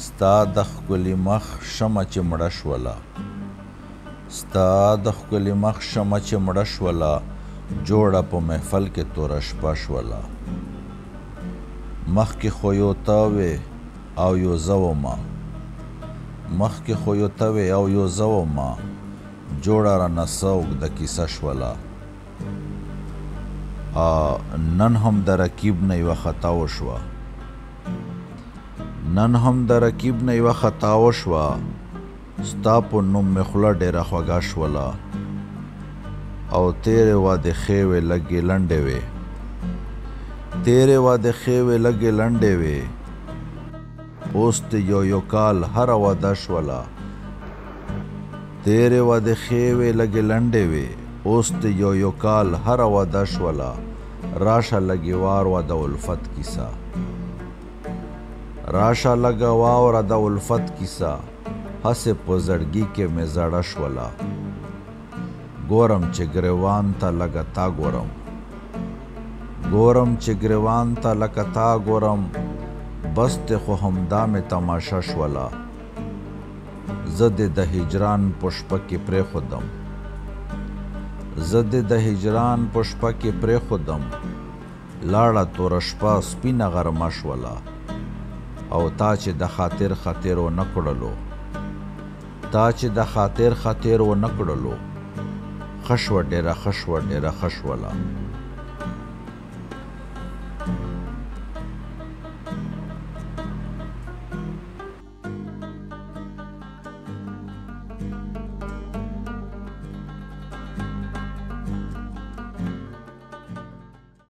ستا د ښکلي مخ شمه چې مړه شوله، ستا د ښکلي مخ شمه چې مړه شوله، جوړه په محفل کې توره شپه شوله. مخکې خو یو ته وې او یو زه ومه، مخکې خو یو ته وې او یو زه ومه، جوړه رانه څه اوږده کیسه شوله. نن هم د رکیب نه یوه خطا وشوه، نن هم د رکیب نه یوه خطا وشوه، ستا په نوم مې خوله ډېره خوږه شوله. او تیرې وعدې ښې وې لږې لنډې وې، تیرې وعدې ښې وې لږې لنډې وې، اوس دې یو کال هره واده شوله. تیرې وعدې ښې وې لږې لنډې وې، اوس دې یو کال هره واده شوله. راشه لږې واوره د الفت کیسه، راشه لږه واوره د الفت کیسه، هسې په زړګي کې مې زړه شوله. ګورم چې ګریوان ته لږه تا ګورم، ګورم چې ګریوان ته لکه تا ګورم، بس دې خو همدا مې تماشه شوله. زه دې د هجران په شپه کې پرېښودم، زه دې د هجران په شپه کې پرېښودم، لاړه توره شپه سپینه غرمه شوله. او تا چې د خاطر خاطر ونه کړلو، تا چې د خاطر خاطر ونه کړلو، ښه شوه ډېره ښه شوه ډېره ښه شوله.